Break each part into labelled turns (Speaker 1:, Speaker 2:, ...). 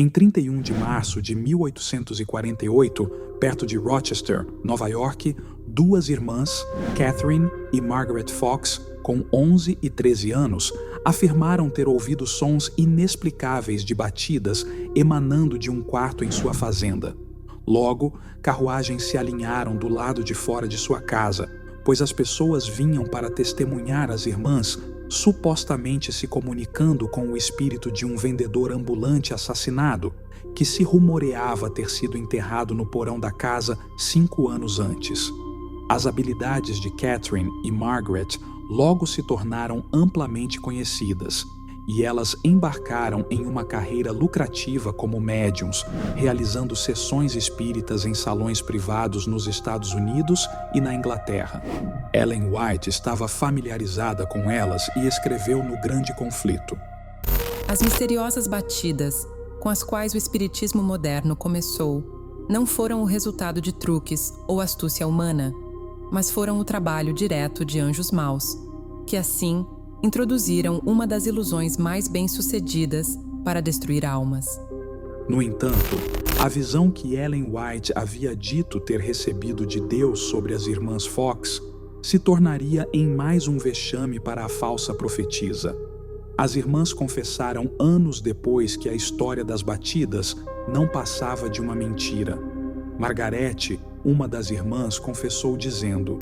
Speaker 1: Em 31 de março de 1848, perto de Rochester, Nova York, duas irmãs, Catherine e Margaret Fox, com 11 e 13 anos, afirmaram ter ouvido sons inexplicáveis de batidas emanando de um quarto em sua fazenda. Logo, carruagens se alinharam do lado de fora de sua casa, pois as pessoas vinham para testemunhar as irmãs, supostamente se comunicando com o espírito de um vendedor ambulante assassinado, que se rumoreava ter sido enterrado no porão da casa 5 anos antes. As habilidades de Catherine e Margaret logo se tornaram amplamente conhecidas, e elas embarcaram em uma carreira lucrativa como médiums, realizando sessões espíritas em salões privados nos Estados Unidos e na Inglaterra. Ellen White estava familiarizada com elas e escreveu no Grande Conflito:
Speaker 2: As misteriosas batidas com as quais o espiritismo moderno começou não foram o resultado de truques ou astúcia humana, mas foram o trabalho direto de anjos maus, que assim introduziram uma das ilusões mais bem-sucedidas para destruir almas.
Speaker 1: No entanto, a visão que Ellen White havia dito ter recebido de Deus sobre as irmãs Fox se tornaria em mais um vexame para a falsa profetisa. As irmãs confessaram anos depois que a história das batidas não passava de uma mentira. Margarete, uma das irmãs, confessou dizendo: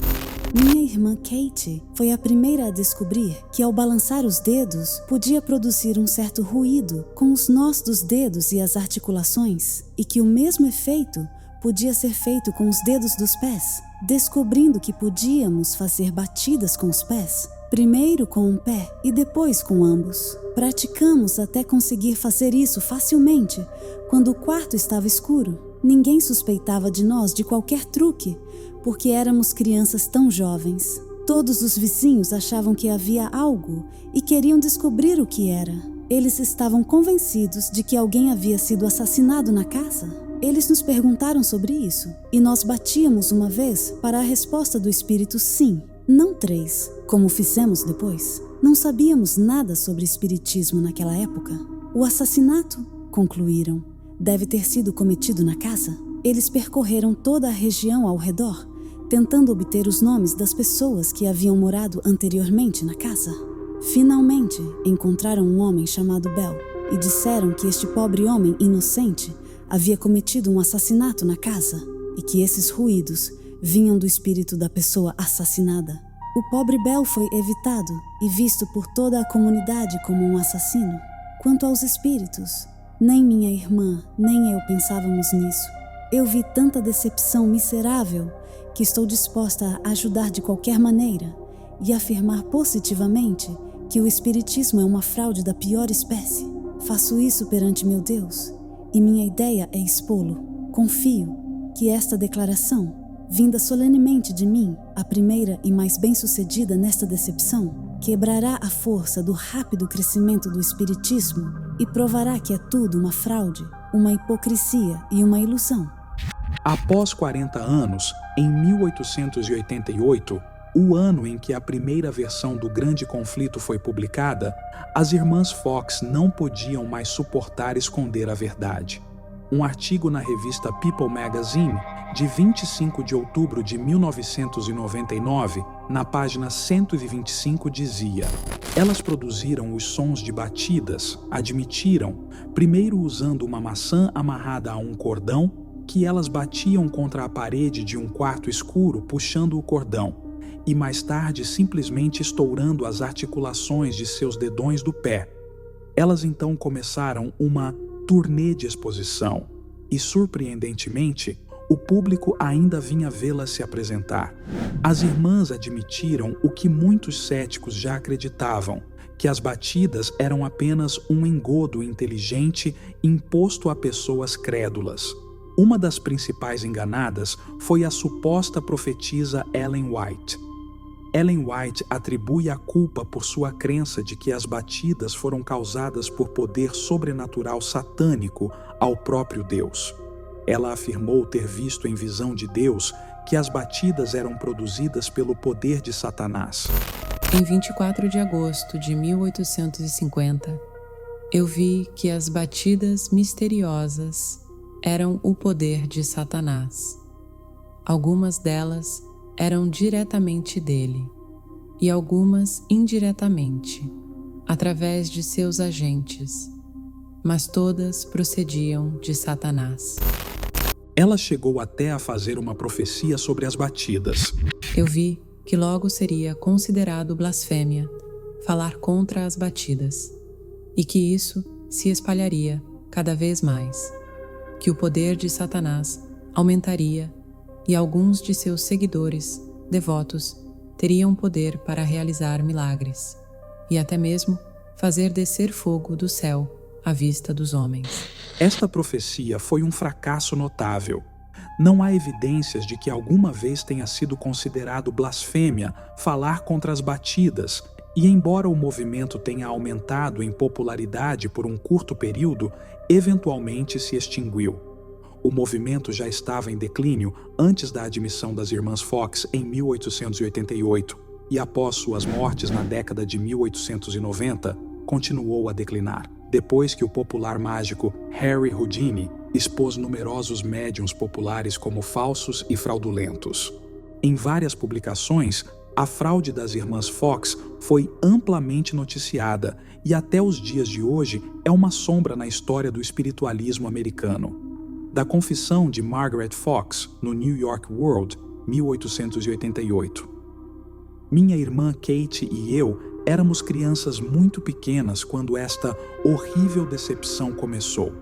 Speaker 3: Minha irmã Kate foi a primeira a descobrir que ao balançar os dedos podia produzir um certo ruído com os nós dos dedos e as articulações, e que o mesmo efeito podia ser feito com os dedos dos pés. Descobrindo que podíamos fazer batidas com os pés, primeiro com um pé e depois com ambos. Praticamos até conseguir fazer isso facilmente quando o quarto estava escuro. Ninguém suspeitava de nós de qualquer truque, porque éramos crianças tão jovens. Todos os vizinhos achavam que havia algo e queriam descobrir o que era. Eles estavam convencidos de que alguém havia sido assassinado na casa. Eles nos perguntaram sobre isso, e nós batíamos uma vez para a resposta do espírito sim, não 3, como fizemos depois. Não sabíamos nada sobre espiritismo naquela época. O assassinato, concluíram, deve ter sido cometido na casa. Eles percorreram toda a região ao redor, tentando obter os nomes das pessoas que haviam morado anteriormente na casa. Finalmente, encontraram um homem chamado Bell e disseram que este pobre homem inocente havia cometido um assassinato na casa e que esses ruídos vinham do espírito da pessoa assassinada. O pobre Bell foi evitado e visto por toda a comunidade como um assassino. Quanto aos espíritos, nem minha irmã nem eu pensávamos nisso. Eu vi tanta decepção miserável que estou disposta a ajudar de qualquer maneira e afirmar positivamente que o espiritismo é uma fraude da pior espécie. Faço isso perante meu Deus e minha ideia é expô-lo. Confio que esta declaração, vinda solenemente de mim, a primeira e mais bem-sucedida nesta decepção, quebrará a força do rápido crescimento do espiritismo e provará que é tudo uma fraude, uma hipocrisia e uma ilusão.
Speaker 1: Após 40 anos, em 1888, o ano em que a primeira versão do Grande Conflito foi publicada, as irmãs Fox não podiam mais suportar esconder a verdade. Um artigo na revista People Magazine, de 25 de outubro de 1999, na página 125, dizia: Elas produziram os sons de batidas, admitiram, primeiro usando uma maçã amarrada a um cordão, que elas batiam contra a parede de um quarto escuro puxando o cordão, e mais tarde simplesmente estourando as articulações de seus dedões do pé. Elas então começaram uma turnê de exposição e, surpreendentemente, o público ainda vinha vê-las se apresentar. As irmãs admitiram o que muitos céticos já acreditavam, que as batidas eram apenas um engodo inteligente imposto a pessoas crédulas. Uma das principais enganadas foi a suposta profetisa Ellen White. Ellen White atribui a culpa por sua crença de que as batidas foram causadas por poder sobrenatural satânico ao próprio Deus. Ela afirmou ter visto em visão de Deus que as batidas eram produzidas pelo poder de Satanás.
Speaker 2: Em 24 de agosto de 1850, Eu vi que as batidas misteriosas eram o poder de Satanás. Algumas delas eram diretamente dele e algumas indiretamente, através de seus agentes, mas todas procediam de Satanás.
Speaker 1: Ela chegou até a fazer uma profecia sobre as batidas.
Speaker 2: Eu vi que logo seria considerado blasfêmia falar contra as batidas, e que isso se espalharia cada vez mais, que o poder de Satanás aumentaria e alguns de seus seguidores, devotos, teriam poder para realizar milagres e até mesmo fazer descer fogo do céu à vista dos homens.
Speaker 1: Esta profecia foi um fracasso notável. Não há evidências de que alguma vez tenha sido considerado blasfêmia falar contra as batidas, e embora o movimento tenha aumentado em popularidade por um curto período, eventualmente se extinguiu. O movimento já estava em declínio antes da admissão das Irmãs Fox em 1888, e após suas mortes na década de 1890, continuou a declinar, depois que o popular mágico Harry Houdini expôs numerosos médiuns populares como falsos e fraudulentos. Em várias publicações, a fraude das Irmãs Fox foi amplamente noticiada e até os dias de hoje é uma sombra na história do espiritualismo americano. Da confissão de Margaret Fox no New York World, 1888. Minha irmã Kate e eu éramos crianças muito pequenas quando esta horrível decepção começou.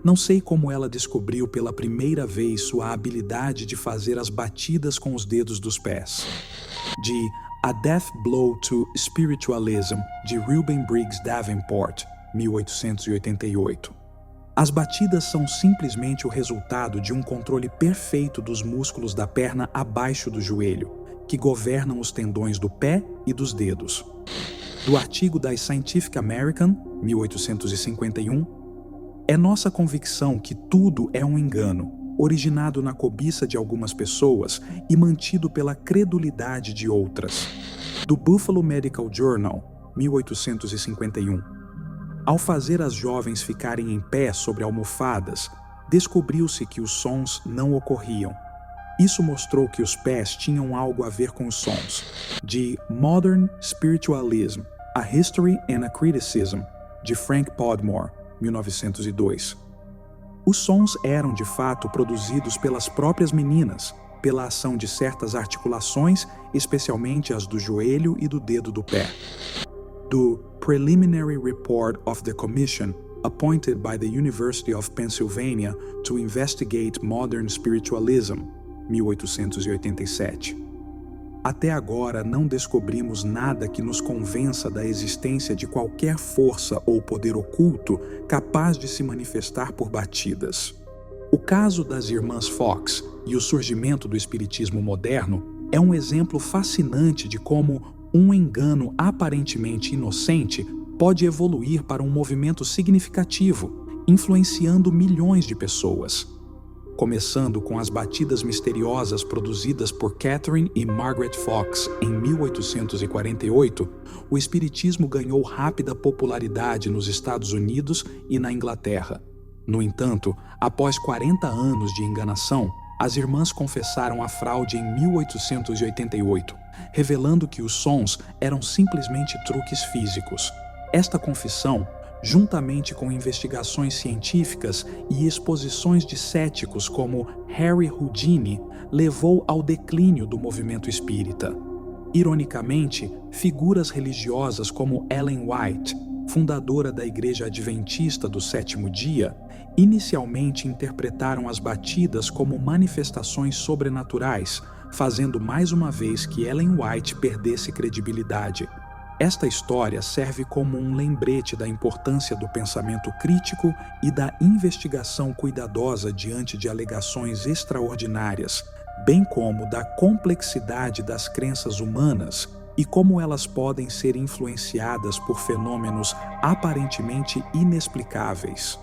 Speaker 1: Não sei como ela descobriu pela primeira vez sua habilidade de fazer as batidas com os dedos dos pés. De A Death Blow to Spiritualism, de Reuben Briggs Davenport, 1888. As batidas são simplesmente o resultado de um controle perfeito dos músculos da perna abaixo do joelho, que governam os tendões do pé e dos dedos. Do artigo da Scientific American, 1851, é nossa convicção que tudo é um engano, originado na cobiça de algumas pessoas e mantido pela credulidade de outras. Do Buffalo Medical Journal, 1851. Ao fazer as jovens ficarem em pé sobre almofadas, descobriu-se que os sons não ocorriam. Isso mostrou que os pés tinham algo a ver com os sons. De Modern Spiritualism, A History and a Criticism, de Frank Podmore, 1902. Os sons eram de fato produzidos pelas próprias meninas, pela ação de certas articulações, especialmente as do joelho e do dedo do pé. Do Preliminary Report of the Commission, appointed by the University of Pennsylvania to investigate modern spiritualism, 1887. Até agora não descobrimos nada que nos convença da existência de qualquer força ou poder oculto capaz de se manifestar por batidas. O caso das Irmãs Fox e o surgimento do espiritismo moderno é um exemplo fascinante de como um engano aparentemente inocente pode evoluir para um movimento significativo, influenciando milhões de pessoas. Começando com as batidas misteriosas produzidas por Catherine e Margaret Fox em 1848, o espiritismo ganhou rápida popularidade nos Estados Unidos e na Inglaterra. No entanto, após 40 anos de enganação, as irmãs confessaram a fraude em 1888, revelando que os sons eram simplesmente truques físicos. Esta confissão, juntamente com investigações científicas e exposições de céticos como Harry Houdini, levou ao declínio do movimento espírita. Ironicamente, figuras religiosas como Ellen White, fundadora da Igreja Adventista do Sétimo Dia, inicialmente interpretaram as batidas como manifestações sobrenaturais, fazendo mais uma vez que Ellen White perdesse credibilidade. Esta história serve como um lembrete da importância do pensamento crítico e da investigação cuidadosa diante de alegações extraordinárias, bem como da complexidade das crenças humanas e como elas podem ser influenciadas por fenômenos aparentemente inexplicáveis.